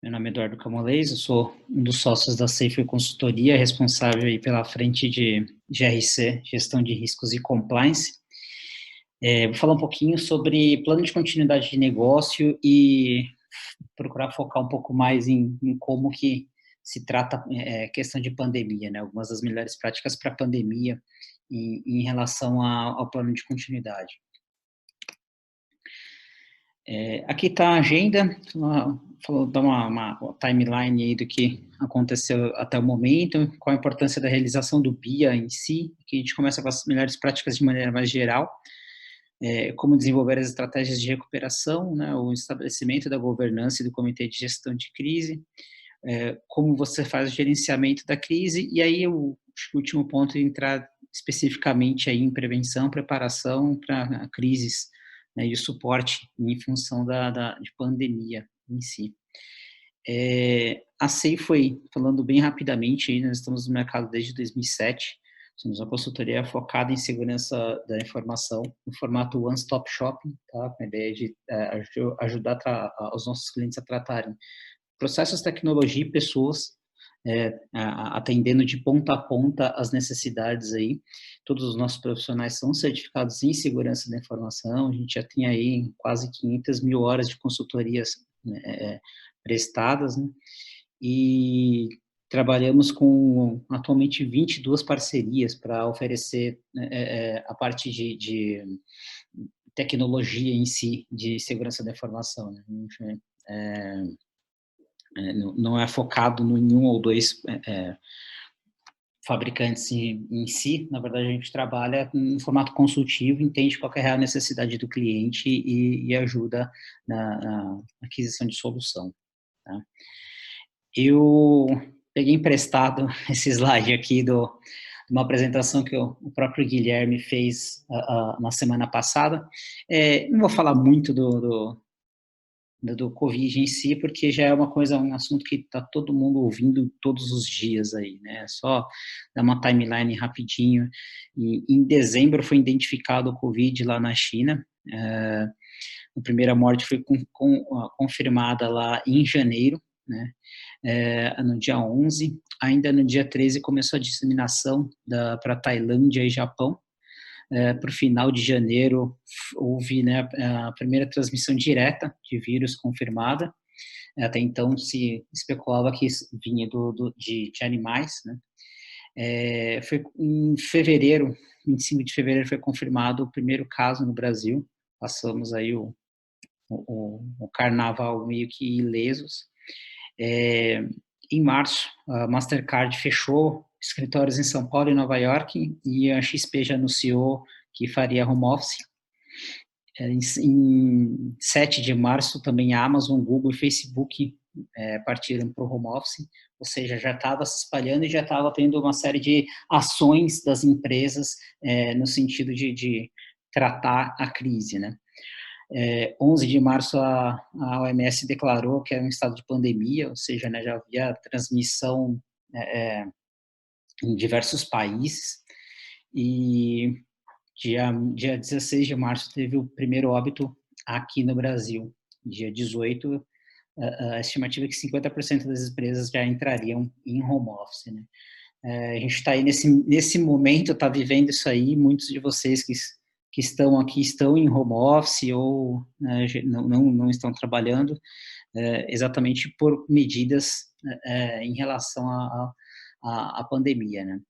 Meu nome é Eduardo Camolez, eu sou um dos sócios da Safe Consultoria, responsável aí pela frente de GRC, Gestão de Riscos e Compliance. Vou falar um pouquinho sobre plano de continuidade de negócio e procurar focar um pouco mais em como que se trata questão de pandemia, né? Algumas das melhores práticas para a pandemia em relação ao plano de continuidade. Aqui está a agenda, dar uma timeline aí do que aconteceu até o momento, qual a importância da realização do BIA em si, que a gente começa com as melhores práticas de maneira mais geral, como desenvolver as estratégias de recuperação, né, o estabelecimento da governança e do comitê de gestão de crise, como você faz o gerenciamento da crise, e aí o último ponto é entrar especificamente aí em prevenção, preparação para crises, né, e o suporte em função de pandemia em si. A SEI foi, falando bem rapidamente, aí, nós estamos no mercado desde 2007, somos uma consultoria focada em segurança da informação, no formato one-stop shopping, tá? Com a ideia de ajudar os nossos clientes a tratarem processos, tecnologia e pessoas, atendendo de ponta a ponta as necessidades aí. Todos os nossos profissionais são certificados em segurança da informação, a gente já tem aí quase 500 mil horas de consultorias, né, prestadas, né, e trabalhamos com atualmente 22 parcerias para oferecer a parte de tecnologia em si, de segurança da informação, né. Não é focado em um ou dois fabricantes em si, na verdade a gente trabalha em formato consultivo, entende qual é a real necessidade do cliente e ajuda na aquisição de solução, tá? Eu peguei emprestado esse slide aqui de uma apresentação que o próprio Guilherme fez na semana passada. Não vou falar muito do Covid em si, porque já é um assunto que está todo mundo ouvindo todos os dias aí, né? Só dar uma timeline rapidinho. E em dezembro foi identificado o Covid lá na China. A primeira morte foi confirmada lá em janeiro, né? No dia 11. Ainda no dia 13 começou a disseminação para Tailândia e Japão. Para o final de janeiro, houve, né, a primeira transmissão direta de vírus confirmada. Até então se especulava que vinha de animais, né? Foi em fevereiro, 25 de fevereiro, foi confirmado o primeiro caso no Brasil. Passamos aí o carnaval meio que ilesos. Em março, a Mastercard fechou escritórios em São Paulo e Nova York, e a XP já anunciou que faria home office. Em 7 de março, também a Amazon, Google e Facebook partiram para o home office, ou seja, já estava se espalhando e já estava tendo uma série de ações das empresas no sentido de tratar a crise, né? 11 de março, a OMS declarou que era um estado de pandemia, ou seja, né, já havia transmissão em diversos países, e dia 16 de março teve o primeiro óbito aqui no Brasil. Dia 18, a estimativa é que 50% das empresas já entrariam em home office, né? A gente está aí nesse momento, está vivendo isso aí, muitos de vocês que estão aqui estão em home office ou não estão trabalhando, exatamente por medidas em relação à pandemia, né?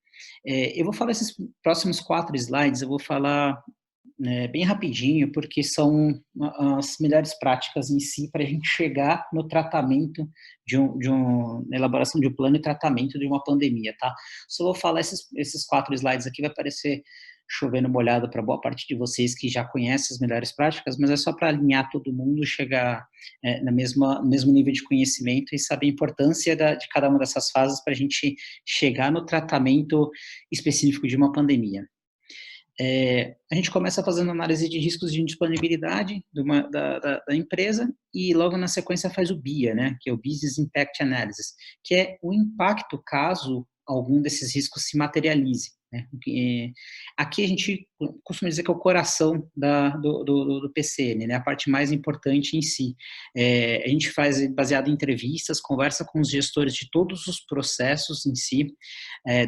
Eu vou falar esses próximos 4 slides, eu vou falar bem rapidinho, porque são as melhores práticas em si para a gente chegar no tratamento na elaboração de um plano e tratamento de uma pandemia, tá? Só vou falar esses 4 slides aqui, vai parecer chovendo molhado para boa parte de vocês que já conhecem as melhores práticas, mas é só para alinhar todo mundo, chegar no mesmo nível de conhecimento e saber a importância de cada uma dessas fases para a gente chegar no tratamento específico de uma pandemia. A gente começa fazendo análise de riscos de indisponibilidade da empresa e logo na sequência faz o BIA, né, que é o Business Impact Analysis, que é o impacto caso algum desses riscos se materialize. né? Aqui a gente costuma dizer que é o coração do PCN, né? A parte mais importante em si. A gente faz baseado em entrevistas, conversa com os gestores de todos os processos em si.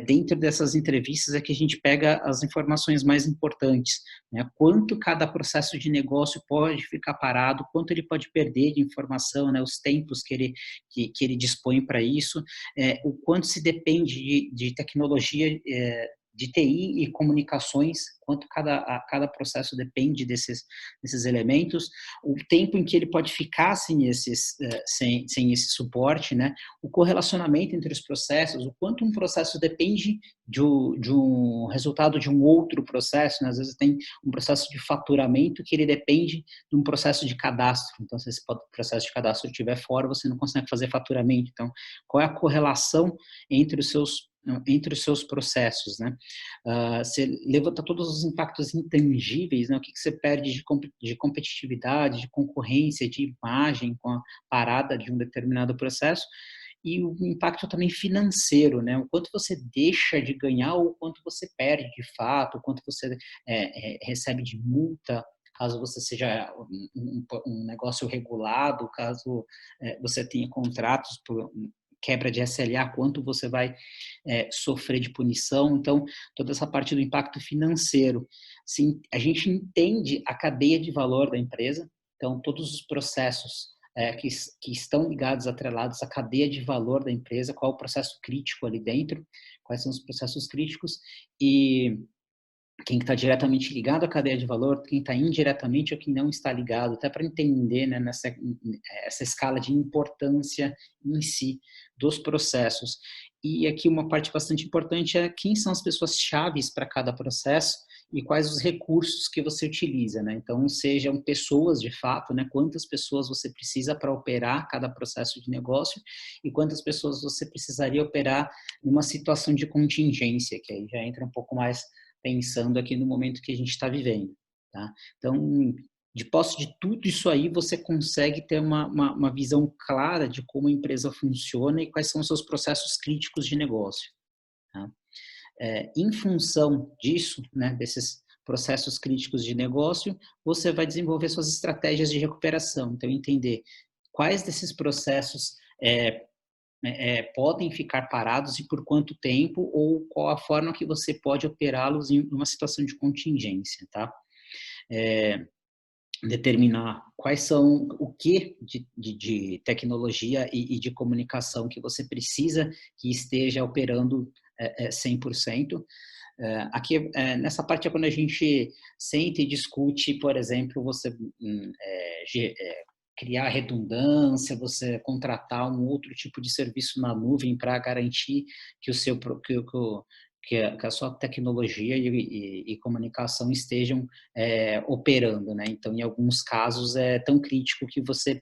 Dentro dessas entrevistas é que a gente pega as informações mais importantes, né? Quanto cada processo de negócio pode ficar parado, quanto ele pode perder de informação, né? Os tempos que ele dispõe para isso, o quanto se depende de tecnologia, de TI e comunicações, quanto cada processo depende desses elementos, o tempo em que ele pode ficar sem esse suporte, né? O correlacionamento entre os processos, o quanto um processo depende de um resultado de um outro processo, né? Às vezes tem um processo de faturamento que ele depende de um processo de cadastro. Então, se esse processo de cadastro estiver fora, você não consegue fazer faturamento. Então, qual é a correlação entre os seus processos, né? Você levanta todos os impactos intangíveis, né? O que você perde de competitividade, de concorrência, de imagem com a parada de um determinado processo, e o impacto também financeiro, né? O quanto você deixa de ganhar ou o quanto você perde de fato, o quanto você recebe de multa, caso você seja um negócio regulado, caso você tenha contratos por quebra de SLA, quanto você vai sofrer de punição. Então, toda essa parte do impacto financeiro. Sim, a gente entende a cadeia de valor da empresa, então, todos os processos que estão ligados, atrelados à cadeia de valor da empresa, qual é o processo crítico ali dentro, quais são os processos críticos, e quem está diretamente ligado à cadeia de valor, quem está indiretamente ou quem não está ligado, até para entender, né, essa escala de importância em si dos processos. E aqui uma parte bastante importante é quem são as pessoas chaves para cada processo e quais os recursos que você utiliza, né? Então, sejam pessoas de fato, né? Quantas pessoas você precisa para operar cada processo de negócio e quantas pessoas você precisaria operar numa situação de contingência, que aí já entra um pouco mais pensando aqui no momento que a gente está vivendo, tá? Então, de posse de tudo isso aí, você consegue ter uma visão clara de como a empresa funciona e quais são os seus processos críticos de negócio, tá? Em função disso, né, desses processos críticos de negócio, você vai desenvolver suas estratégias de recuperação. Então, entender quais desses processos podem ficar parados e por quanto tempo, ou qual a forma que você pode operá-los em uma situação de contingência, tá? Determinar quais são o que de tecnologia e de comunicação que você precisa que esteja operando 100%. Aqui, nessa parte é quando a gente senta e discute, por exemplo, você criar redundância, você contratar um outro tipo de serviço na nuvem para garantir que que a sua tecnologia e comunicação estejam operando, né? Então, em alguns casos é tão crítico que você,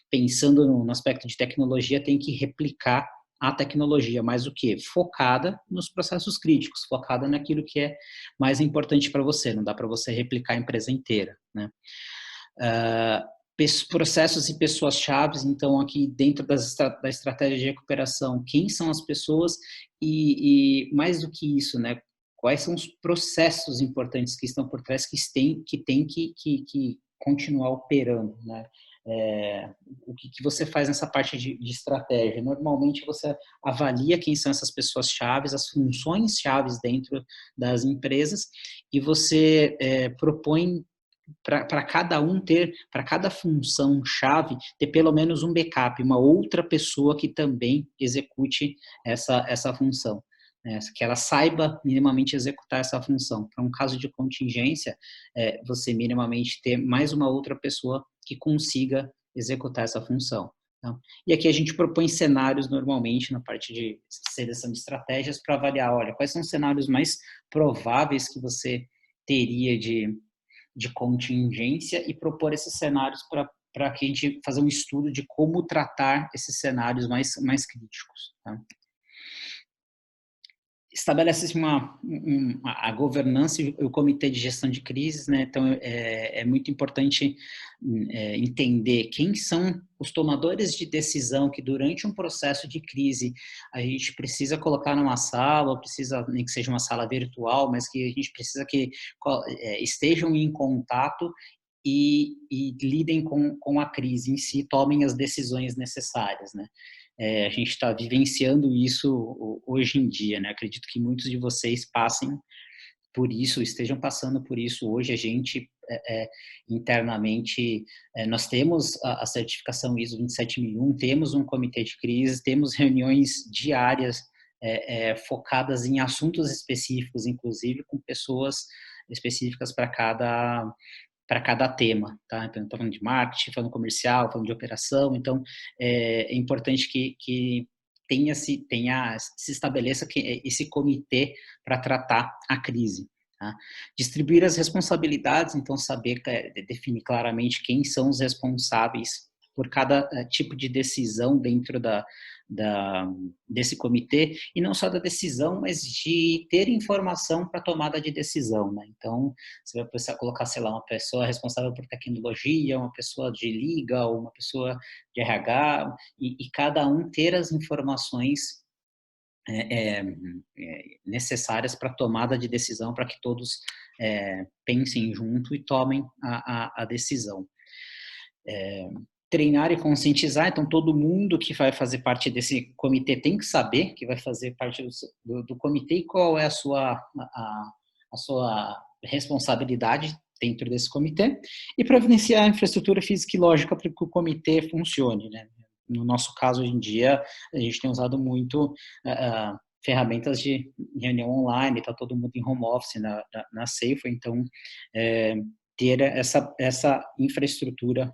pensando no aspecto de tecnologia, tem que replicar a tecnologia, mas o que? Focada nos processos críticos, focada naquilo que é mais importante para você, não dá para você replicar a empresa inteira, né? Processos e pessoas chaves, então aqui dentro da estratégia de recuperação, quem são as pessoas e mais do que isso, né? Quais são os processos importantes que estão por trás que tem que continuar operando, né? O que você faz nessa parte de estratégia? Normalmente você avalia quem são essas pessoas chaves, as funções chaves dentro das empresas e você propõe para cada para cada função chave, ter pelo menos um backup, uma outra pessoa que também execute essa função, né? Que ela saiba minimamente executar essa função. Para um caso de contingência, você minimamente ter mais uma outra pessoa que consiga executar essa função. Tá? E aqui a gente propõe cenários normalmente na parte de seleção de estratégias para avaliar, olha, quais são os cenários mais prováveis que você teria de contingência e propor esses cenários para que a gente fazer um estudo de como tratar esses cenários mais críticos. Tá? estabelece a governança e o comitê de gestão de crises, né? Então, é muito importante entender quem são os tomadores de decisão que durante um processo de crise a gente precisa colocar numa sala, ou precisa, nem que seja uma sala virtual, mas que a gente precisa que estejam em contato e lidem com a crise em si, tomem as decisões necessárias, né? A gente está vivenciando isso hoje em dia, né? Acredito que muitos de vocês passem por isso, estejam passando por isso hoje. A gente, internamente, nós temos a certificação ISO 27001, temos um comitê de crise, temos reuniões diárias focadas em assuntos específicos, inclusive com pessoas específicas para cada tema, tá? Então, estou falando de marketing, falando comercial, falando de operação, então é importante que se estabeleça esse comitê para tratar a crise. Tá? Distribuir as responsabilidades, então saber definir claramente quem são os responsáveis por cada tipo de decisão dentro desse comitê, e não só da decisão, mas de ter informação para tomada de decisão, né? Então, você vai precisar colocar, sei lá, uma pessoa responsável por tecnologia, uma pessoa de legal, uma pessoa de RH, e cada um ter as informações necessárias para a tomada de decisão, para que todos pensem junto e tomem a decisão. Treinar e conscientizar, então todo mundo que vai fazer parte desse comitê tem que saber que vai fazer parte do comitê e qual é a sua responsabilidade dentro desse comitê, e providenciar a infraestrutura física e lógica para que o comitê funcione, né? No nosso caso, hoje em dia, a gente tem usado muito ferramentas de reunião online, está todo mundo em home office na Safe, então ter essa infraestrutura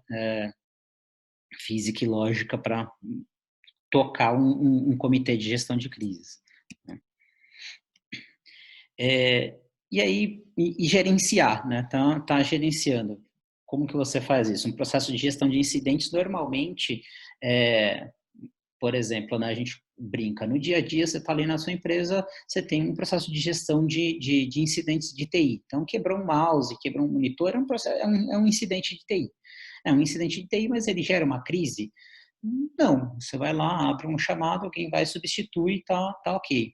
física e lógica para tocar um comitê de gestão de crises. Né? E aí, gerenciar, né? Tá gerenciando. Como que você faz isso? Um processo de gestão de incidentes, normalmente, por exemplo, né, a gente brinca, no dia a dia você está ali na sua empresa, você tem um processo de gestão de incidentes de TI. Então, quebrou um mouse, quebrou um monitor, é um incidente de TI. É um incidente de TI, mas ele gera uma crise? Não, você vai lá, abre um chamado, alguém vai substituir, tá ok.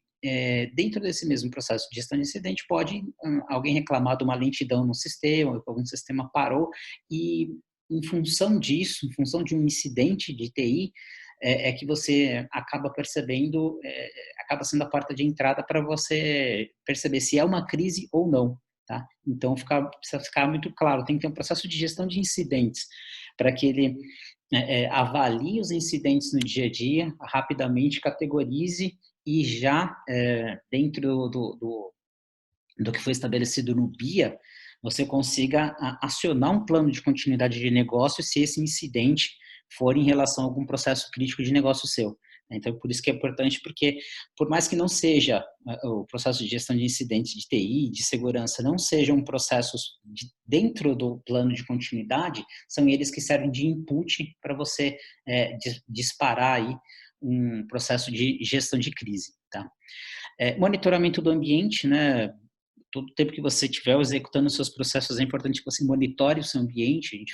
Dentro desse mesmo processo de gestão de incidente, pode alguém reclamar de uma lentidão no sistema, algum sistema parou, e em função disso, em função de um incidente de TI, que você acaba percebendo, acaba sendo a porta de entrada para você perceber se é uma crise ou não. Tá? Então, precisa ficar muito claro, tem que ter um processo de gestão de incidentes, para que ele avalie os incidentes no dia a dia, rapidamente categorize e já dentro do que foi estabelecido no BIA, você consiga acionar um plano de continuidade de negócio se esse incidente for em relação a algum processo crítico de negócio seu. Então, por isso que é importante, porque por mais que não seja o processo de gestão de incidentes de TI, de segurança, não sejam processos dentro do plano de continuidade, são eles que servem de input para você disparar aí um processo de gestão de crise. Tá? Monitoramento do ambiente, né? Todo tempo que você estiver executando os seus processos, é importante que você monitore o seu ambiente. A gente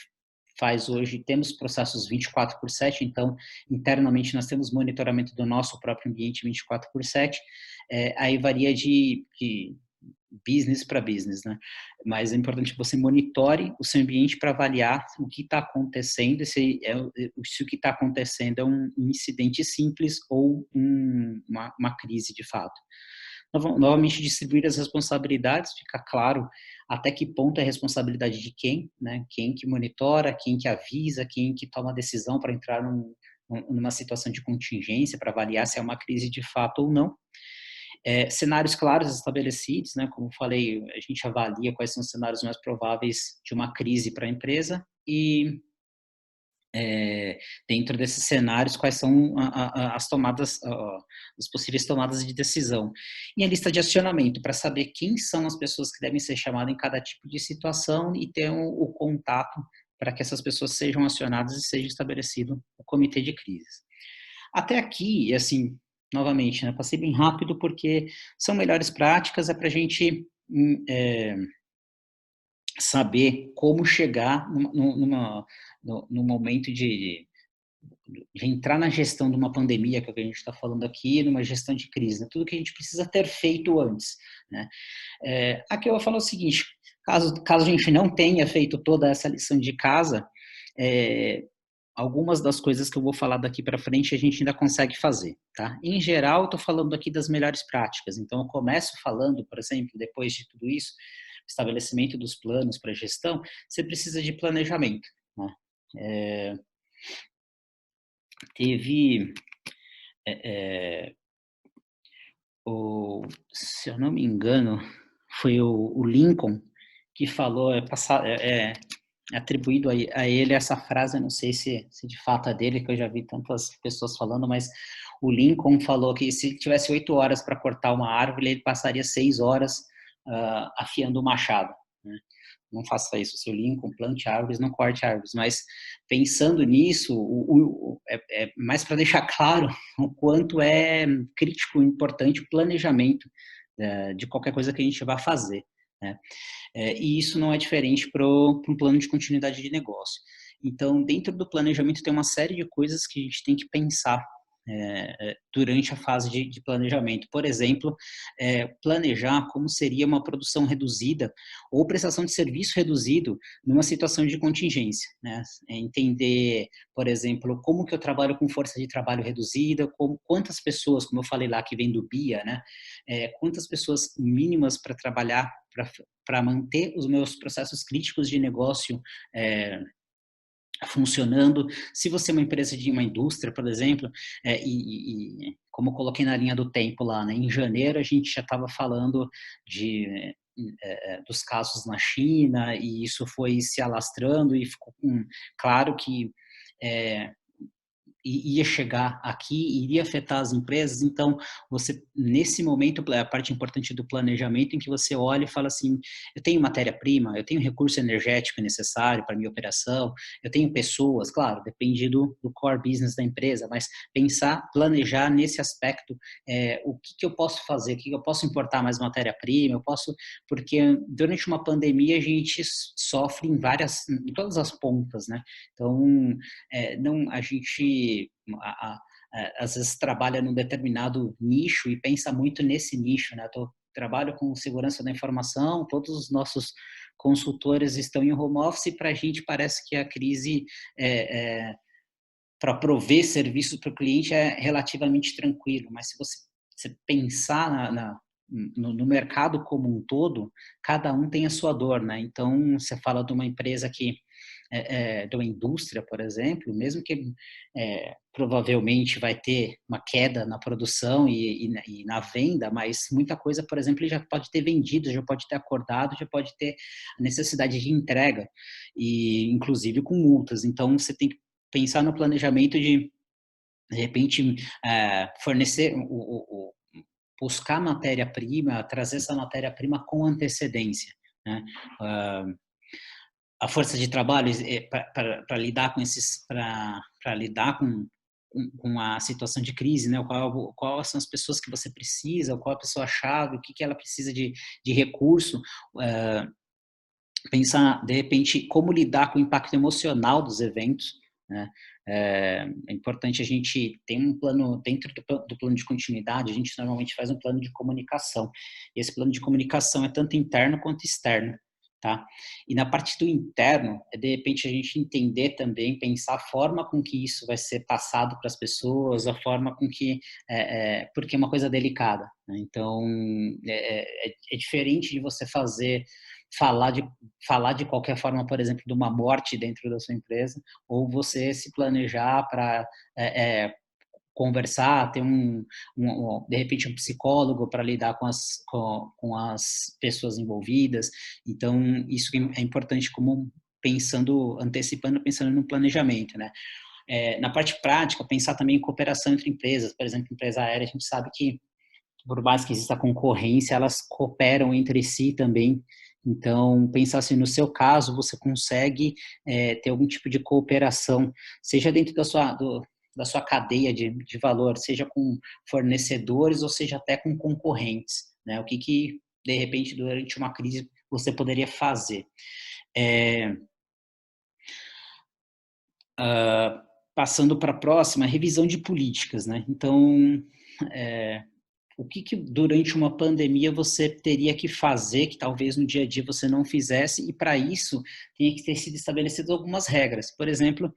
faz hoje, temos processos 24/7, então, internamente, nós temos monitoramento do nosso próprio ambiente 24/7. Aí varia de business para business, né? Mas é importante que você monitore o seu ambiente para avaliar o que está acontecendo, se o que está acontecendo é um incidente simples ou uma crise de fato. Novamente, distribuir as responsabilidades, fica claro até que ponto é responsabilidade de quem, né? Quem que monitora, quem que avisa, quem que toma a decisão para entrar numa situação de contingência, para avaliar se é uma crise de fato ou não. Cenários claros estabelecidos, né? Como falei, a gente avalia quais são os cenários mais prováveis de uma crise para a empresa e dentro desses cenários, quais são as possíveis tomadas de decisão. E a lista de acionamento, para saber quem são as pessoas que devem ser chamadas em cada tipo de situação e ter o contato para que essas pessoas sejam acionadas e seja estabelecido o comitê de crises. Até aqui, assim, novamente, né, passei bem rápido porque são melhores práticas, é para a gente saber como chegar no momento de entrar na gestão de uma pandemia, que é o que a gente está falando aqui, numa gestão de crise, né? Tudo que a gente precisa ter feito antes, né? Aqui eu vou falar o seguinte, caso a gente não tenha feito toda essa lição de casa, algumas das coisas que eu vou falar daqui para frente a gente ainda consegue fazer, tá? Em geral, eu estou falando aqui das melhores práticas, então eu começo falando, por exemplo, depois de tudo isso, estabelecimento dos planos para gestão, você precisa de planejamento, né? Teve, se eu não me engano, foi o Lincoln que falou, é atribuído a ele essa frase, eu não sei se de fato é dele, que eu já vi tantas pessoas falando, mas o Lincoln falou que se ele tivesse 8 horas para cortar uma árvore, ele passaria 6 horas afiando o machado, né? Não faça isso, seu Lincoln, plante árvores, não corte árvores, mas pensando nisso, é mais para deixar claro o quanto é crítico, importante o planejamento de qualquer coisa que a gente vá fazer, né? E isso não é diferente para um plano de continuidade de negócio. Então, dentro do planejamento tem uma série de coisas que a gente tem que pensar durante a fase de planejamento. Por exemplo, planejar como seria uma produção reduzida ou prestação de serviço reduzido numa situação de contingência, né? Entender, por exemplo, como que eu trabalho com força de trabalho reduzida, quantas pessoas, como eu falei lá, que vem do BIA, né? Quantas pessoas mínimas para trabalhar, para manter os meus processos críticos de negócio funcionando. Se você é uma empresa de uma indústria, por exemplo, como eu coloquei na linha do tempo lá, né, em janeiro a gente já estava falando dos casos na China, e isso foi se alastrando e ficou claro que ia chegar aqui, iria afetar as empresas. Então, você, nesse momento, a parte importante do planejamento, em que você olha e fala assim, eu tenho matéria-prima, eu tenho recurso energético necessário para a minha operação, eu tenho pessoas, claro, depende do core business da empresa, mas pensar, planejar nesse aspecto, o que eu posso fazer, o que eu posso importar mais matéria-prima, eu posso, porque durante uma pandemia a gente sofre em todas as pontas, né? Então, não, a gente às vezes trabalha num determinado nicho e pensa muito nesse nicho, né? Trabalho com segurança da informação, todos os nossos consultores estão em home office, e para a gente parece que a crise para prover serviços para o cliente é relativamente tranquilo, mas se você pensar no mercado como um todo, cada um tem a sua dor, né? Então, você fala de uma empresa de uma indústria, por exemplo, mesmo que provavelmente vai ter uma queda na produção e na venda, mas muita coisa, por exemplo, ele já pode ter vendido, já pode ter acordado, já pode ter a necessidade de entrega, e inclusive com multas. Então, você tem que pensar no planejamento de repente, fornecer, buscar matéria-prima, trazer essa matéria-prima com antecedência, né? A força de trabalho para lidar com para lidar com a situação de crise, né? Qual são as pessoas que você precisa, qual a pessoa-chave, o que ela precisa de recurso, pensar, de repente, como lidar com o impacto emocional dos eventos, né? É importante a gente ter um plano, dentro do plano de continuidade, a gente normalmente faz um plano de comunicação. E esse plano de comunicação é tanto interno quanto externo, tá? E na parte do interno, de repente a gente entender também, pensar a forma com que isso vai ser passado para as pessoas, a forma com que, porque é uma coisa delicada, né? Então, é diferente de você falar de, falar de qualquer forma, por exemplo, de uma morte dentro da sua empresa, ou você se planejar para conversar, ter de repente um psicólogo para lidar com as pessoas envolvidas. Então, isso é importante, como antecipando, pensando no planejamento, né? Na parte prática, pensar também em cooperação entre empresas. Por exemplo, empresa aérea, a gente sabe que, por mais que exista concorrência, elas cooperam entre si também. Então, pensar assim, no seu caso, você consegue ter algum tipo de cooperação, seja dentro da sua cadeia de valor, seja com fornecedores ou seja até com concorrentes, né? O que de repente, durante uma crise, você poderia fazer. Passando para a próxima, revisão de políticas, né? Então, o que durante uma pandemia você teria que fazer que talvez no dia a dia você não fizesse, e para isso tem que ter sido estabelecidas algumas regras. Por exemplo,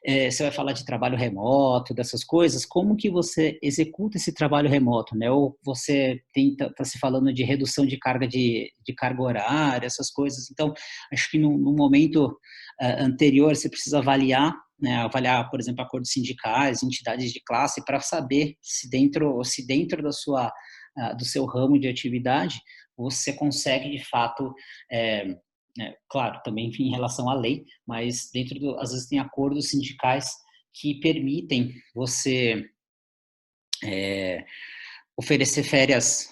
você vai falar de trabalho remoto, dessas coisas, como que você executa esse trabalho remoto, né? Ou você está se falando de redução de carga horária, essas coisas. Então, acho que no momento anterior você precisa avaliar, né, avaliar, por exemplo, acordos sindicais, entidades de classe, para saber se dentro do seu ramo de atividade você consegue, de fato, claro, também em relação à lei, mas às vezes tem acordos sindicais que permitem você oferecer férias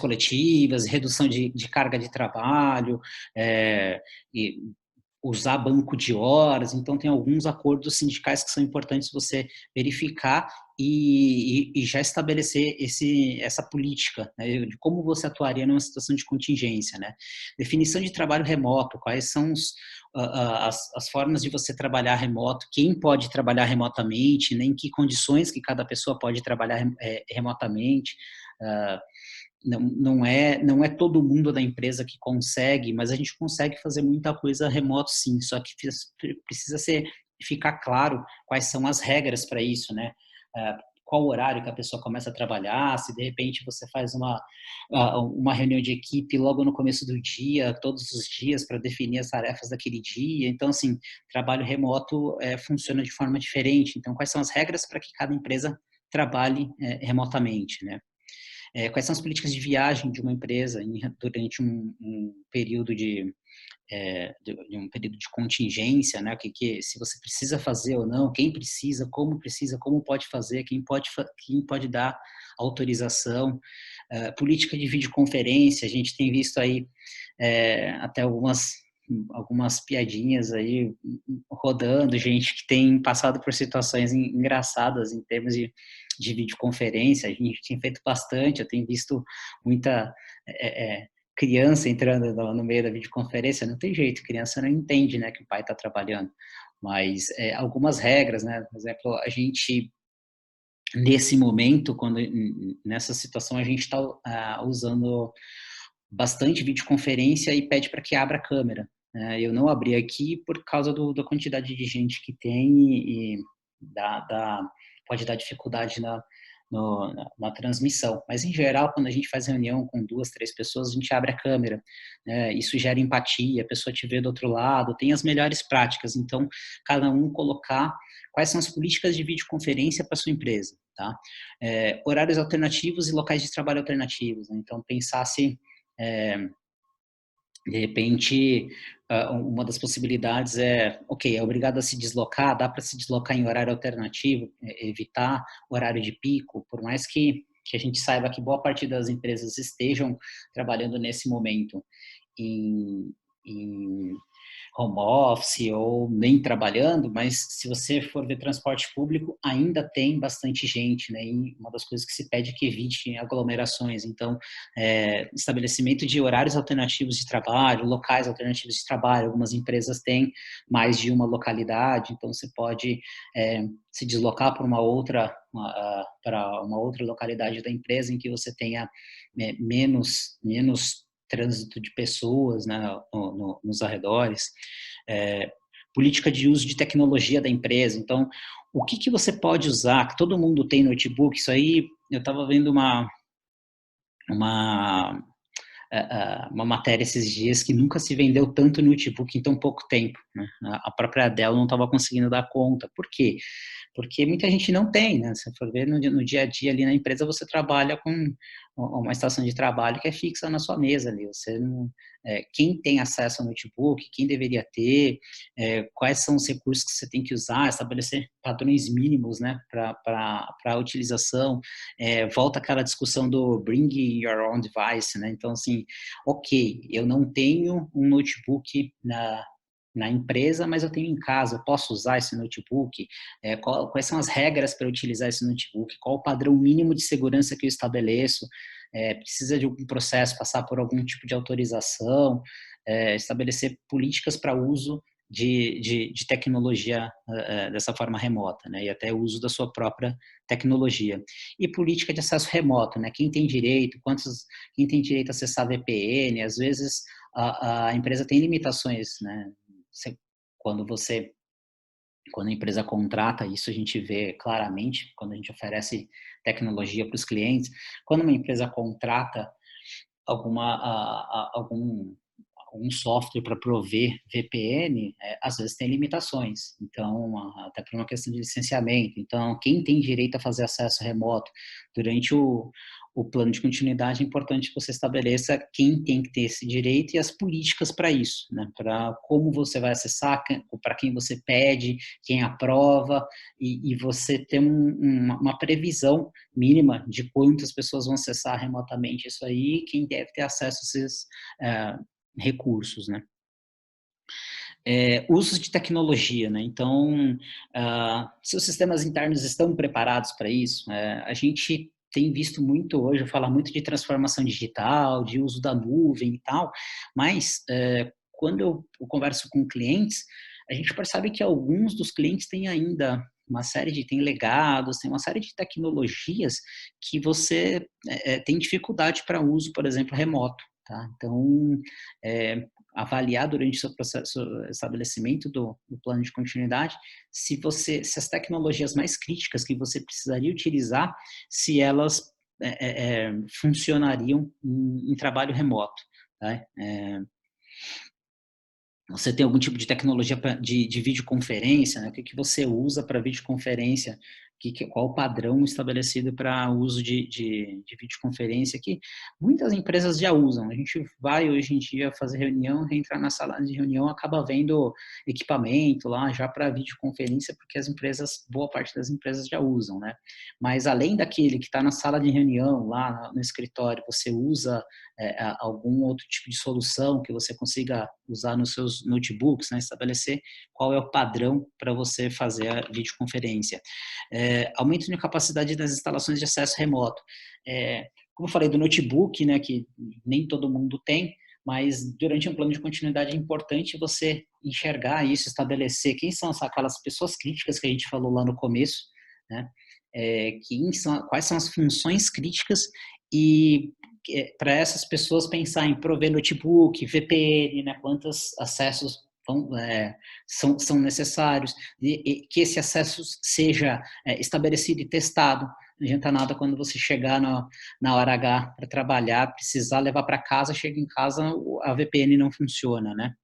coletivas, redução de carga de trabalho, e usar banco de horas. Então tem alguns acordos sindicais que são importantes você verificar e já estabelecer essa política, né, de como você atuaria numa situação de contingência, né? Definição de trabalho remoto, quais são as formas de você trabalhar remoto, quem pode trabalhar remotamente, né, em que condições que cada pessoa pode trabalhar remotamente. Não é todo mundo da empresa que consegue, mas a gente consegue fazer muita coisa remoto, sim. Só que precisa ficar claro quais são as regras para isso, né? Qual horário que a pessoa começa a trabalhar, se de repente você faz uma reunião de equipe logo no começo do dia, todos os dias, para definir as tarefas daquele dia. Então, assim, trabalho remoto funciona de forma diferente. Então, quais são as regras para que cada empresa trabalhe remotamente, né? Quais são as políticas de viagem de uma empresa durante um período de um período de contingência, né? Se você precisa fazer ou não, quem precisa, como pode fazer, quem pode dar autorização. Política de videoconferência, a gente tem visto aí até algumas piadinhas aí rodando, gente que tem passado por situações engraçadas em termos de videoconferência. A gente tem feito bastante, eu tenho visto muita criança entrando no meio da videoconferência. Não tem jeito, criança não entende, né, que o pai está trabalhando. Mas algumas regras, né, por exemplo, a gente nesse momento, nessa situação, a gente está usando bastante videoconferência e pede para que abra a câmera. Eu não abri aqui por causa da quantidade de gente que tem e pode dar dificuldade na transmissão. Mas, em geral, quando a gente faz reunião com 2, 3 pessoas, a gente abre a câmera. Isso gera empatia, a pessoa te vê do outro lado, tem as melhores práticas. Então, cada um colocar quais são as políticas de videoconferência para sua empresa, tá? Horários alternativos e locais de trabalho alternativos, né? Então, pensar se de repente, uma das possibilidades ok, é obrigado a se deslocar, dá para se deslocar em horário alternativo, evitar horário de pico, por mais que a gente saiba que boa parte das empresas estejam trabalhando nesse momento em home office ou nem trabalhando, mas se você for ver transporte público, ainda tem bastante gente, né? E uma das coisas que se pede é que evite aglomerações. Então, estabelecimento de horários alternativos de trabalho, locais alternativos de trabalho. Algumas empresas têm mais de uma localidade, então você pode se deslocar para uma outra localidade da empresa em que você tenha menos trânsito de pessoas, né, nos arredores. Política de uso de tecnologia da empresa. Então, o que você pode usar? Que todo mundo tem notebook. Isso aí, eu estava vendo uma matéria esses dias que nunca se vendeu tanto notebook em tão pouco tempo, né? A própria Dell não estava conseguindo dar conta. Por quê? Porque muita gente não tem, né? Se for ver no dia a dia ali na empresa, você trabalha com uma estação de trabalho que é fixa na sua mesa ali. Você não, quem tem acesso ao notebook, quem deveria ter, quais são os recursos que você tem que usar, estabelecer padrões mínimos, né, para a utilização. Volta aquela discussão do bring your own device, né? Então, assim, ok, eu não tenho um notebook na empresa, mas eu tenho em casa, eu posso usar esse notebook? Quais são as regras para utilizar esse notebook? Qual o padrão mínimo de segurança que eu estabeleço? Precisa de algum processo, passar por algum tipo de autorização, estabelecer políticas para uso de tecnologia dessa forma remota, né? E até o uso da sua própria tecnologia. E política de acesso remoto, né? Quem tem direito a acessar VPN, às vezes a empresa tem limitações, né? Quando quando a empresa contrata, isso a gente vê claramente, quando a gente oferece tecnologia para os clientes, quando uma empresa contrata algum software para prover VPN, às vezes tem limitações. Então, até por uma questão de licenciamento. Então, quem tem direito a fazer acesso remoto durante o plano de continuidade, é importante que você estabeleça quem tem que ter esse direito e as políticas para isso, né? Para como você vai acessar, para quem você pede, quem aprova, e você ter uma previsão mínima de quantas pessoas vão acessar remotamente isso aí, quem deve ter acesso a esses recursos, né? Uso de tecnologia, né? Então, se os sistemas internos estão preparados para isso, a gente tem visto muito hoje, falar muito de transformação digital, de uso da nuvem e tal, mas quando eu converso com clientes, a gente percebe que alguns dos clientes têm ainda tem legados, tem uma série de tecnologias que você tem dificuldade para uso, por exemplo, remoto, tá? Então, avaliar durante o seu processo, estabelecimento do plano de continuidade, se as tecnologias mais críticas que você precisaria utilizar, se elas funcionariam em trabalho remoto, tá? Você tem algum tipo de tecnologia de videoconferência, né? O que você usa para videoconferência? Qual o padrão estabelecido para uso de videoconferência que muitas empresas já usam. A gente vai hoje em dia fazer reunião, entrar na sala de reunião, acaba vendo equipamento lá já para videoconferência, porque boa parte das empresas já usam, né? Mas além daquele que está na sala de reunião, lá no escritório, você usa algum outro tipo de solução que você consiga usar nos seus notebooks, né? Estabelecer qual é o padrão para você fazer a videoconferência. Aumento de capacidade das instalações de acesso remoto. Como eu falei do notebook, né, que nem todo mundo tem, mas durante um plano de continuidade é importante você enxergar isso, estabelecer quem são aquelas pessoas críticas que a gente falou lá no começo, né? Quais são as funções críticas e para essas pessoas pensar em prover notebook, VPN, né, quantos acessos são necessários, e que esse acesso seja estabelecido e testado. Não adianta nada quando você chegar na hora H para trabalhar, precisar levar para casa, chega em casa, a VPN não funciona, né?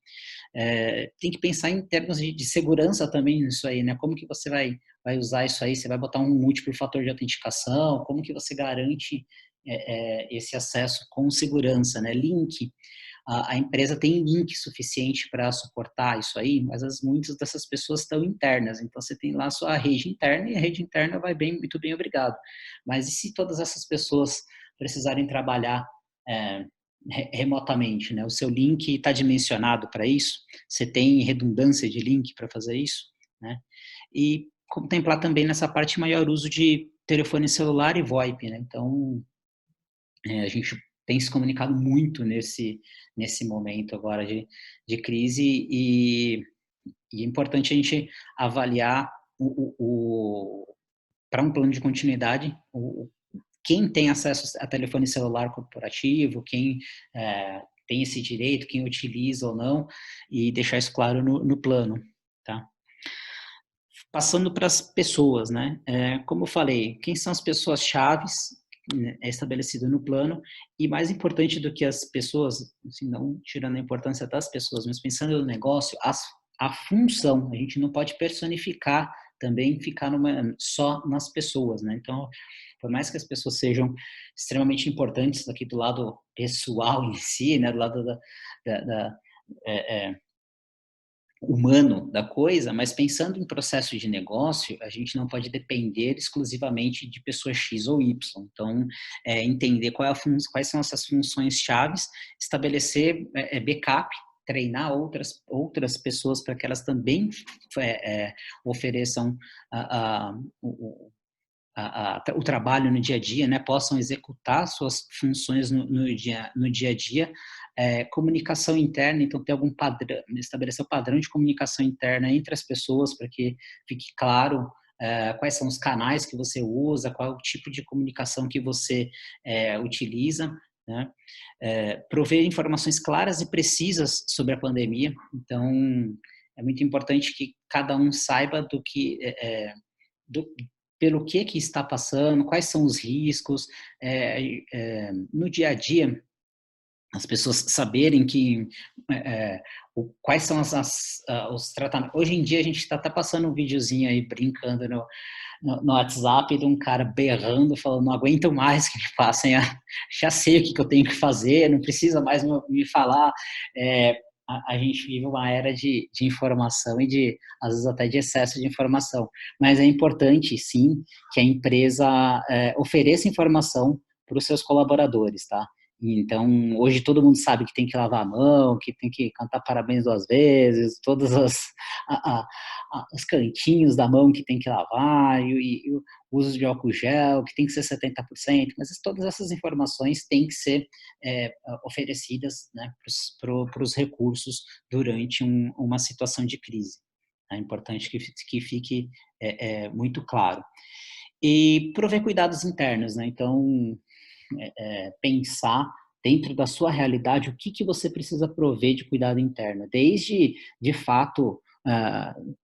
Tem que pensar em termos de segurança também nisso aí, né? Como que você vai usar isso aí? Você vai botar um múltiplo fator de autenticação? Como que você garante esse acesso com segurança, né? Link. A empresa tem link suficiente para suportar isso aí, mas muitas dessas pessoas estão internas, então você tem lá a sua rede interna e a rede interna vai muito bem, obrigado. Mas e se todas essas pessoas precisarem trabalhar remotamente, né? O seu link está dimensionado para isso? Você tem redundância de link para fazer isso, né? E contemplar também nessa parte maior uso de telefone celular e VoIP, né? Então, a gente tem se comunicado muito nesse momento agora de crise e é importante a gente avaliar para um plano de continuidade quem tem acesso a telefone celular corporativo, quem tem esse direito, quem utiliza ou não, e deixar isso claro no plano, tá? Passando para as pessoas, né? Como eu falei, quem são as pessoas chaves, né, é estabelecido no plano, e mais importante do que as pessoas, assim, não tirando a importância das pessoas, mas pensando no negócio, a função, a gente não pode personificar também, ficar só nas pessoas, né? Então, por mais que as pessoas sejam extremamente importantes aqui do lado pessoal em si, né, do lado da humano da coisa, mas pensando em processo de negócio, a gente não pode depender exclusivamente de pessoa X ou Y. Então, entender quais são essas funções chaves, estabelecer backup, treinar outras pessoas para que elas também ofereçam o trabalho no dia a dia, né, possam executar suas funções no dia a dia, comunicação interna, então ter algum padrão, estabelecer o padrão de comunicação interna entre as pessoas para que fique claro quais são os canais que você usa, qual é o tipo de comunicação que você utiliza, né? Prover informações claras e precisas sobre a pandemia, então é muito importante que cada um saiba do, pelo que está passando, quais são os riscos, no dia a dia, as pessoas saberem que quais são os tratamentos. Hoje em dia a gente está até passando um videozinho aí brincando no WhatsApp de um cara berrando, falando, não aguento mais que me passem, já sei o que eu tenho que fazer, não precisa mais me falar. A gente vive uma era de informação e às vezes até de excesso de informação, mas é importante, sim, que a empresa ofereça informação para os seus colaboradores, tá? Então, hoje todo mundo sabe que tem que lavar a mão, que tem que cantar parabéns 2 vezes, todos os cantinhos da mão que tem que lavar, e o uso de álcool gel, que tem que ser 70%, mas todas essas informações têm que ser oferecidas, né, para os recursos durante uma situação de crise. É importante que fique muito claro. E prover cuidados internos, né? Então, pensar dentro da sua realidade o que você precisa prover de cuidado interno, desde, de fato,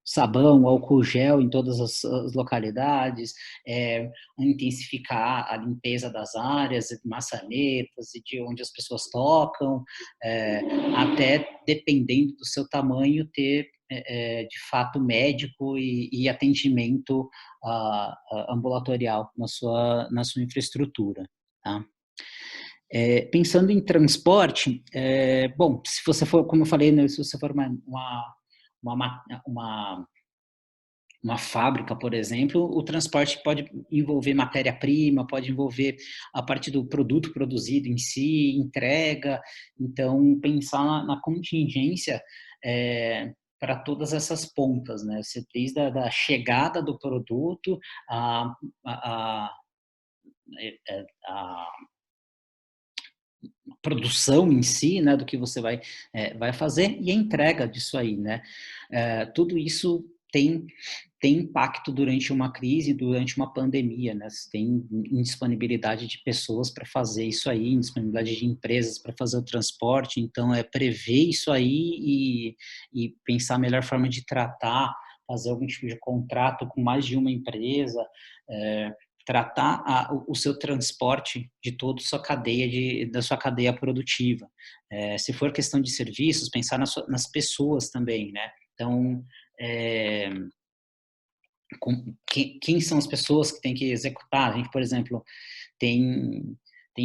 sabão, álcool gel em todas as localidades, intensificar a limpeza das áreas, maçanetas e de onde as pessoas tocam, até, dependendo do seu tamanho, ter, de fato, médico e atendimento ambulatorial na sua infraestrutura. Tá? Pensando em transporte, bom, se você for, como eu falei, né, se você for uma fábrica, por exemplo, o transporte pode envolver matéria-prima, pode envolver a parte do produto produzido em si, entrega, então pensar na contingência para todas essas pontas, né? Desde a chegada do produto, a produção em si, né, do que você vai fazer, e a entrega disso aí, né? Tudo isso tem impacto durante uma crise, durante uma pandemia, né? Você tem indisponibilidade de pessoas para fazer isso aí, indisponibilidade de empresas para fazer o transporte, então prever isso aí e pensar a melhor forma de tratar, fazer algum tipo de contrato com mais de uma empresa, tratar o seu transporte de toda a sua cadeia da sua cadeia produtiva. Se for questão de serviços, pensar nas pessoas também, né? Então, quem são as pessoas que têm que executar? A gente, por exemplo, tem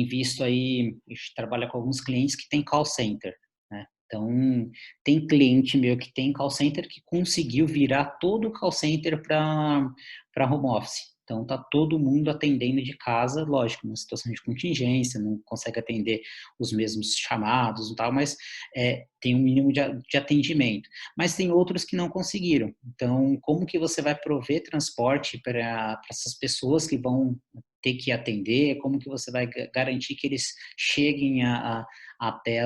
visto aí, a gente trabalha com alguns clientes que têm call center, né? Então, tem cliente meu que tem call center que conseguiu virar todo o call center para home office. Então, tá todo mundo atendendo de casa, lógico, numa situação de contingência, não consegue atender os mesmos chamados e tal, mas tem um mínimo de atendimento. Mas tem outros que não conseguiram. Então, como que você vai prover transporte para essas pessoas que vão ter que atender? Como que você vai garantir que eles cheguem até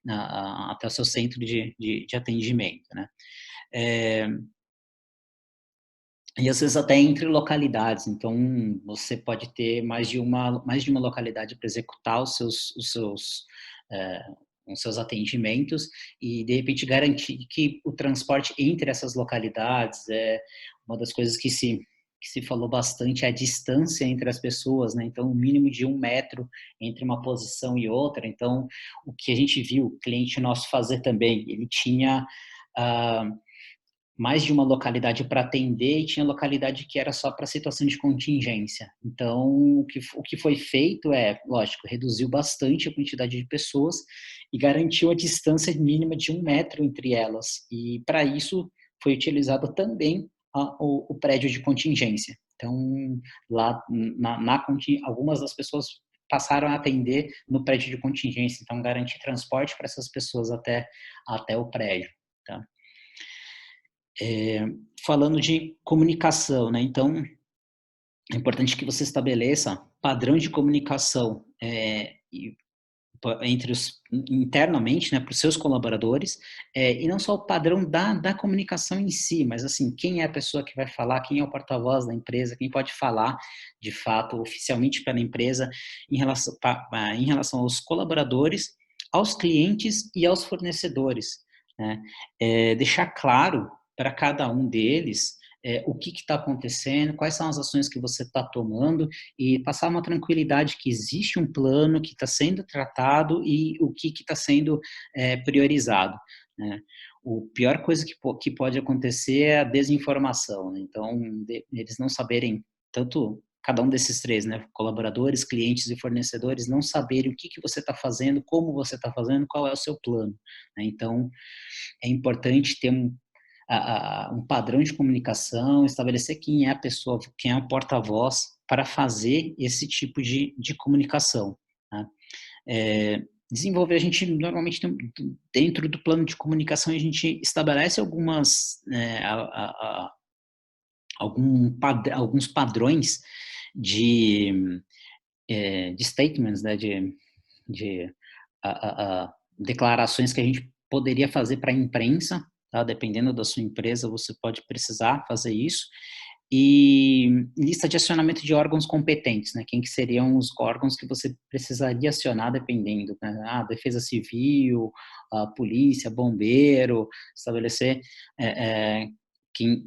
até o seu centro de atendimento, né? E às vezes até entre localidades, então você pode ter mais de uma localidade para executar os seus atendimentos e de repente garantir que o transporte entre essas localidades é uma das coisas que se falou bastante, é a distância entre as pessoas, né? Então, o mínimo de 1 metro entre uma posição e outra. Então, o que a gente viu o cliente nosso fazer também, ele tinha mais de uma localidade para atender e tinha localidade que era só para situação de contingência. Então, o que foi feito lógico, reduziu bastante a quantidade de pessoas e garantiu a distância mínima de 1 metro entre elas. E, para isso, foi utilizado também o prédio de contingência. Então, lá, algumas das pessoas passaram a atender no prédio de contingência, então garantir transporte para essas pessoas até o prédio. Tá? Falando de comunicação, né? Então, é importante que você estabeleça padrão de comunicação entre internamente, né, para os seus colaboradores, e não só o padrão da comunicação em si, mas assim, quem é a pessoa que vai falar, quem é o porta-voz da empresa, quem pode falar, de fato, oficialmente pela empresa, em relação aos colaboradores, aos clientes e aos fornecedores, né? Deixar claro para cada um deles o que está acontecendo, quais são as ações que você está tomando e passar uma tranquilidade que existe um plano que está sendo tratado e o que está sendo priorizado, né? A pior coisa que pode acontecer é a desinformação, né? Então, eles não saberem, tanto cada um desses três, né, colaboradores, clientes e fornecedores, não saberem o que você está fazendo, como você está fazendo, qual é o seu plano, né? Então, é importante ter um padrão de comunicação, estabelecer quem é a pessoa, quem é o porta-voz para fazer esse tipo de comunicação. Tá? Desenvolver, a gente normalmente dentro do plano de comunicação a gente estabelece alguns padrões de statements, né, de declarações que a gente poderia fazer para a imprensa, tá? Dependendo da sua empresa, você pode precisar fazer isso. E lista de acionamento de órgãos competentes, né? Quem que seriam os órgãos que você precisaria acionar dependendo, né? Defesa Civil, a polícia, bombeiro, estabelecer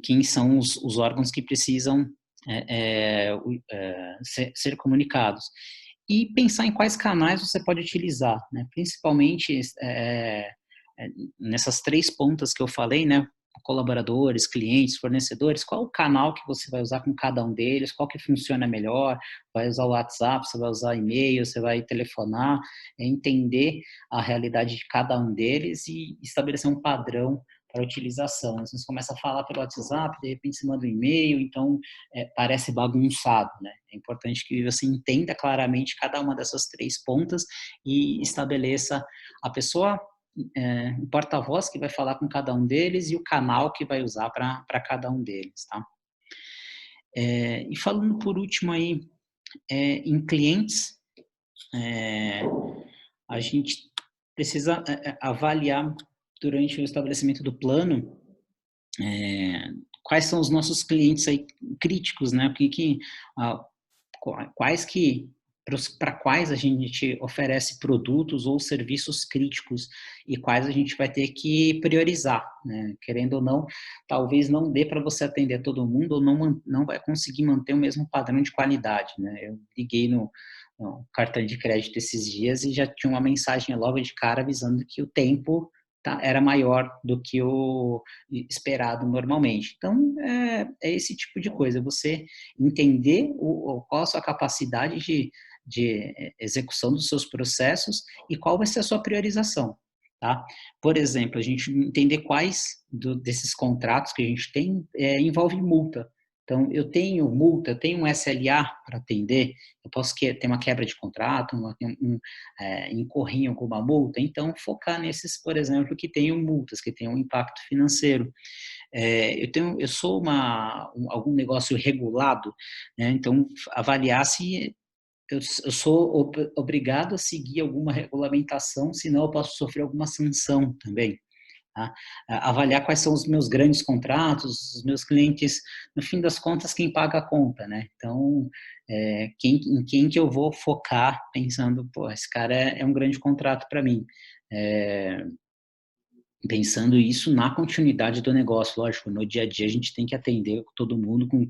quem são os órgãos que precisam ser comunicados. E pensar em quais canais você pode utilizar, né? Principalmente nessas três pontas que eu falei, né? Colaboradores, clientes, fornecedores, qual o canal que você vai usar com cada um deles, qual que funciona melhor, vai usar o WhatsApp, você vai usar e-mail, você vai telefonar, entender a realidade de cada um deles e estabelecer um padrão para utilização. Você começa a falar pelo WhatsApp, de repente você manda um e-mail, então parece bagunçado, né? É importante que você entenda claramente cada uma dessas três pontas e estabeleça a pessoa, o porta-voz que vai falar com cada um deles e o canal que vai usar para cada um deles, tá? E falando por último aí, em clientes, a gente precisa avaliar durante o estabelecimento do plano quais são os nossos clientes aí críticos, né? Para quais a gente oferece produtos ou serviços críticos e quais a gente vai ter que priorizar, né? Querendo ou não, talvez não dê para você atender todo mundo ou não vai conseguir manter o mesmo padrão de qualidade, né? Eu liguei no cartão de crédito esses dias e já tinha uma mensagem logo de cara avisando que o tempo era maior do que o esperado normalmente. Então, é esse tipo de coisa, você entender qual a sua capacidade de execução dos seus processos e qual vai ser a sua priorização. Tá? Por exemplo, a gente entender quais desses contratos que a gente tem envolve multa. Então, eu tenho multa, eu tenho um SLA para atender, eu posso ter uma quebra de contrato, incorrer em alguma multa, então focar nesses, por exemplo, que tenham multas, que tenham um impacto financeiro. Eu sou algum negócio regulado, né? Então avaliar se eu sou obrigado a seguir alguma regulamentação, senão eu posso sofrer alguma sanção também. Tá? Avaliar quais são os meus grandes contratos, os meus clientes, no fim das contas, quem paga a conta, né? Então, em quem que eu vou focar pensando, pô, esse cara é um grande contrato para mim. Pensando isso na continuidade do negócio, lógico, no dia a dia a gente tem que atender todo mundo com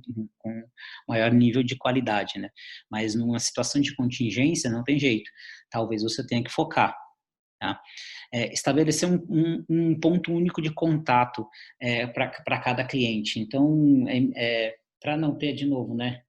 maior nível de qualidade, né? Mas numa situação de contingência não tem jeito, talvez você tenha que focar, tá? Estabelecer um ponto único de contato para cada cliente, então, para não ter, de novo, né,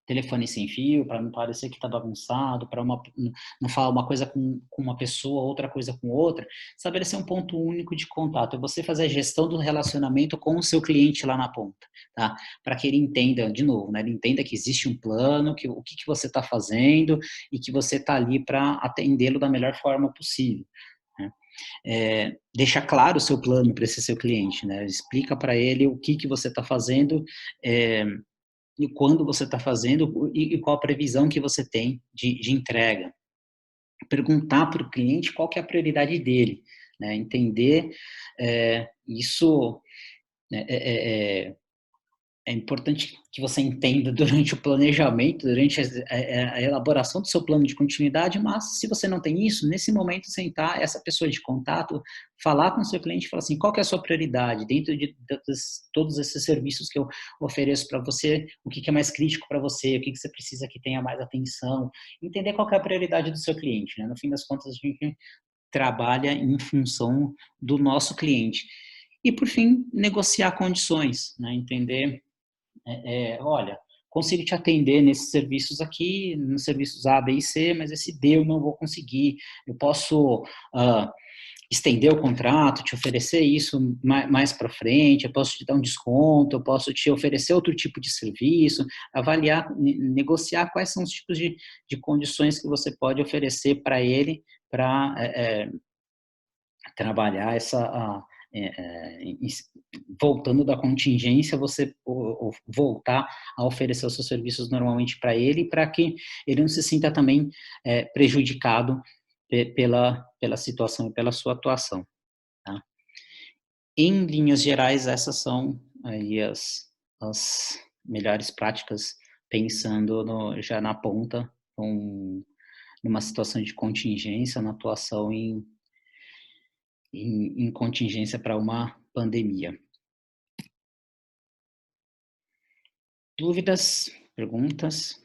telefone sem fio, para não parecer que está bagunçado, para não falar uma coisa com uma pessoa, outra coisa com outra. Estabelecer um ponto único de contato, é você fazer a gestão do relacionamento com o seu cliente lá na ponta, tá? Para que ele entenda, de novo, né, ele entenda que existe um plano, que o que você está fazendo e que você está ali para atendê-lo da melhor forma possível, né? Deixa claro o seu plano para esse seu cliente, né? Explica para ele o que você está fazendo, é, e quando você está fazendo e qual a previsão que você tem de entrega. Perguntar para o cliente qual que é a prioridade dele, né? Entender isso, né, é importante que você entenda durante o planejamento, durante a elaboração do seu plano de continuidade, mas se você não tem isso, nesse momento sentar essa pessoa de contato, falar com o seu cliente e falar assim, qual que é a sua prioridade dentro de todos esses serviços que eu ofereço para você, o que é mais crítico para você, o que você precisa que tenha mais atenção, entender qual que é a prioridade do seu cliente, né? No fim das contas, a gente trabalha em função do nosso cliente. E, por fim, negociar condições, né? Entender olha, consigo te atender nesses serviços aqui, nos serviços A, B e C, mas esse D eu não vou conseguir. Eu posso estender o contrato, te oferecer isso mais para frente, eu posso te dar um desconto, eu posso te oferecer outro tipo de serviço, avaliar, negociar quais são os tipos de condições que você pode oferecer para ele para trabalhar voltando da contingência, você voltar a oferecer os seus serviços normalmente para ele, para que ele não se sinta também prejudicado pela situação e pela sua atuação. Tá? Em linhas gerais, essas são aí as melhores práticas, pensando já na ponta, numa situação de contingência, na atuação em contingência para uma pandemia. Dúvidas? Perguntas?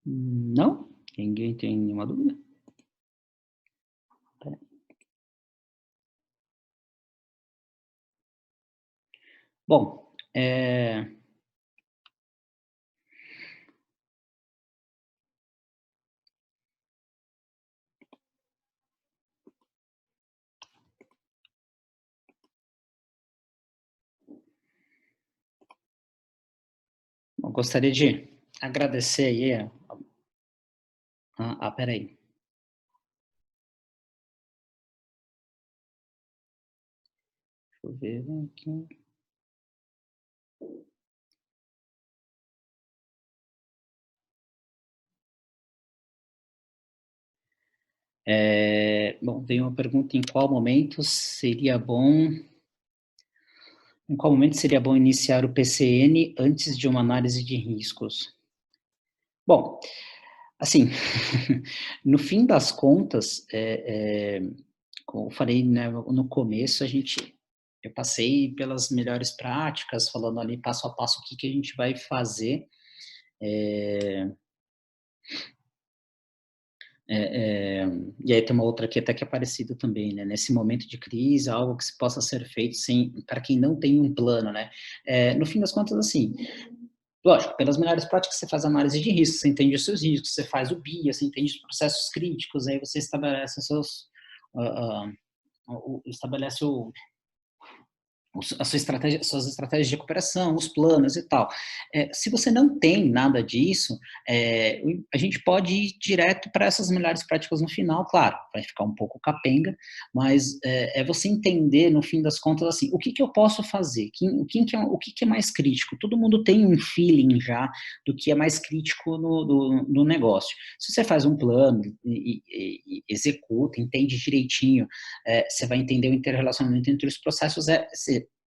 Não? Ninguém tem nenhuma dúvida? Bom, eu gostaria de agradecer aí peraí. Deixa eu ver aqui. Bom, tem uma pergunta: em qual momento seria bom iniciar o PCN antes de uma análise de riscos? Bom, assim, no fim das contas, como eu falei, né, no começo, eu passei pelas melhores práticas, falando ali passo a passo o que a gente vai fazer. E aí tem uma outra aqui até que é parecida também, né? Nesse momento de crise, algo que se possa ser feito para quem não tem um plano, né? No fim das contas, assim, lógico, pelas melhores práticas você faz análise de risco, você entende os seus riscos, você faz o BIA, você entende os processos críticos, aí você estabelece estabelece a sua estratégia, suas estratégias de recuperação, os planos e tal. Se você não tem nada disso, a gente pode ir direto para essas melhores práticas no final, claro, vai ficar um pouco capenga, mas você entender, no fim das contas, assim, o que eu posso fazer, o que é mais crítico. Todo mundo tem um feeling já do que é mais crítico no negócio. Se você faz um plano e executa, entende direitinho, você vai entender o interrelacionamento entre os processos,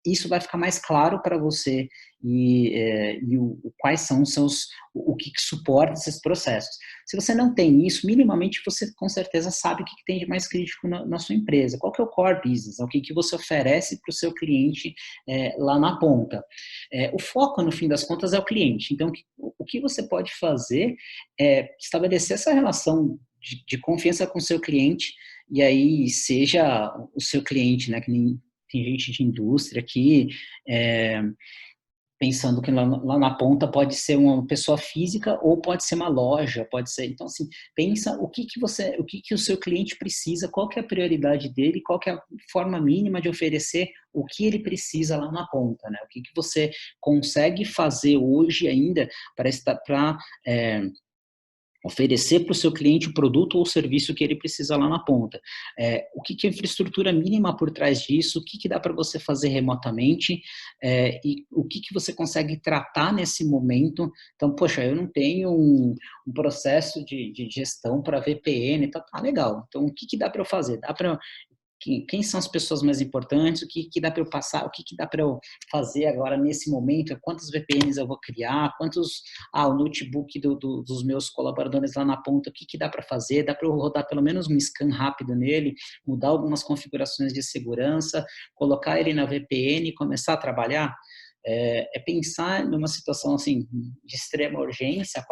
isso vai ficar mais claro para você quais são os seus, o que suporta esses processos. Se você não tem isso, minimamente você com certeza sabe o que tem de mais crítico na sua empresa, qual que é o core business, o que você oferece para o seu cliente lá na ponta. O foco, no fim das contas, é o cliente. Então, o que você pode fazer é estabelecer essa relação de confiança com o seu cliente, e aí seja o seu cliente, né, que nem tem gente de indústria aqui, pensando que lá na ponta pode ser uma pessoa física ou pode ser uma loja, pode ser. Então, assim, pensa o que o seu cliente precisa, qual que é a prioridade dele, qual que é a forma mínima de oferecer o que ele precisa lá na ponta, né? O que você consegue fazer hoje ainda para oferecer para o seu cliente o produto ou o serviço que ele precisa lá na ponta. O que é a infraestrutura mínima por trás disso, o que dá para você fazer remotamente, e o que você consegue tratar nesse momento. Então, poxa, eu não tenho um processo de gestão para VPN, tá legal. Então, o que dá para eu fazer? Dá para quem são as pessoas mais importantes, o que dá para eu passar, o que dá para eu fazer agora nesse momento, quantos VPNs eu vou criar, o notebook dos meus colaboradores lá na ponta, o que dá para fazer, dá para eu rodar pelo menos um scan rápido nele, mudar algumas configurações de segurança, colocar ele na VPN e começar a trabalhar. Pensar numa situação assim de extrema urgência,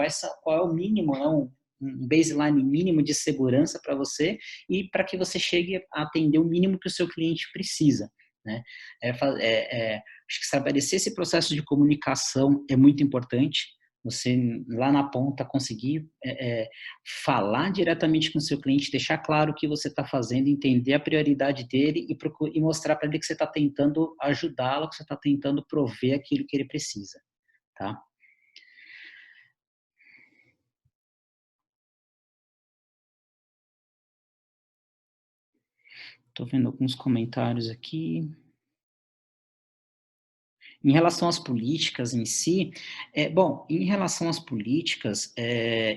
qual é o mínimo, não? Um baseline mínimo de segurança para você e para que você chegue a atender o mínimo que o seu cliente precisa, né? Acho que estabelecer esse processo de comunicação é muito importante. Você, lá na ponta, conseguir falar diretamente com o seu cliente, deixar claro o que você está fazendo, entender a prioridade dele e mostrar para ele que você está tentando ajudá-lo, que você está tentando prover aquilo que ele precisa, tá? Estou vendo alguns comentários aqui. Em relação às políticas em si, bom, em relação às políticas,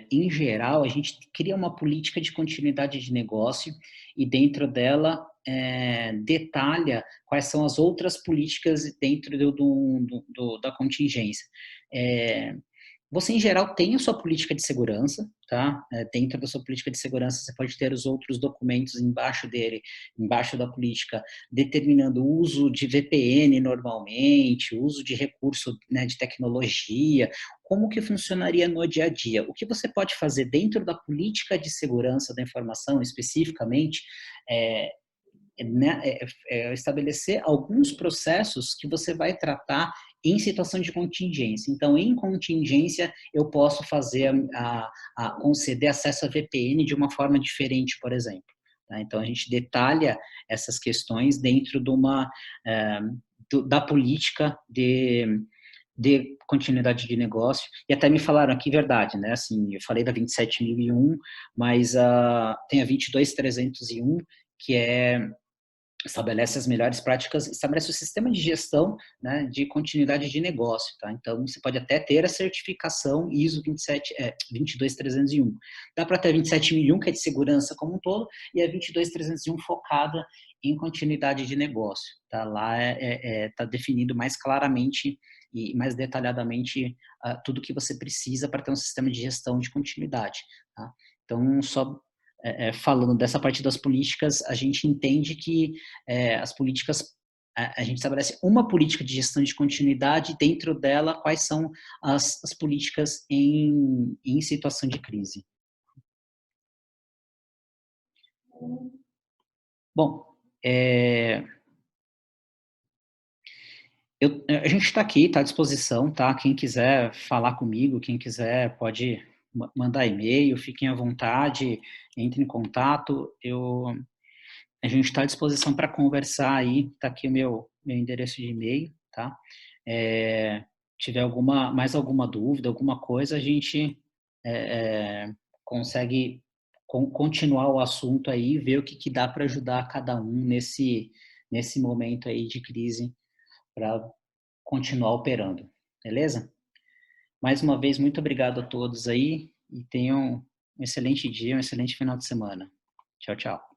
em geral, a gente cria uma política de continuidade de negócio e dentro dela detalha quais são as outras políticas dentro da contingência. É, Você, em geral, tem a sua política de segurança, tá? Dentro da sua política de segurança, você pode ter os outros documentos embaixo dele, embaixo da política, determinando o uso de VPN normalmente, o uso de recurso, né, de tecnologia, como que funcionaria no dia a dia. O que você pode fazer dentro da política de segurança da informação, especificamente, é, né, estabelecer alguns processos que você vai tratar em situação de contingência. Então, em contingência, eu posso fazer conceder acesso a VPN de uma forma diferente, por exemplo. Tá? Então, a gente detalha essas questões dentro da política de continuidade de negócio, e até me falaram aqui, verdade, né, assim, eu falei da 27.001, mas tem a 22.301, que estabelece as melhores práticas, estabelece o sistema de gestão, né, de continuidade de negócio, tá? Então, você pode até ter a certificação ISO 22301. Dá para ter a 27001, que é de segurança como um todo, e a 22301 focada em continuidade de negócio, tá? Lá tá definido mais claramente e mais detalhadamente tudo que você precisa para ter um sistema de gestão de continuidade, tá? Então, só falando dessa parte das políticas, a gente entende que as políticas, a gente estabelece uma política de gestão de continuidade, dentro dela, quais são as políticas em situação de crise. Bom, a gente está aqui, está à disposição, tá? Quem quiser falar comigo, quem quiser pode mandar e-mail, fiquem à vontade, entre em contato. A gente está à disposição para conversar aí, está aqui o meu endereço de e-mail, tá? Tiver mais alguma dúvida, alguma coisa, a gente consegue continuar o assunto aí, ver o que dá para ajudar cada um nesse momento aí de crise para continuar operando, beleza? Mais uma vez, muito obrigado a todos aí e tenham um excelente dia, um excelente final de semana. Tchau, tchau.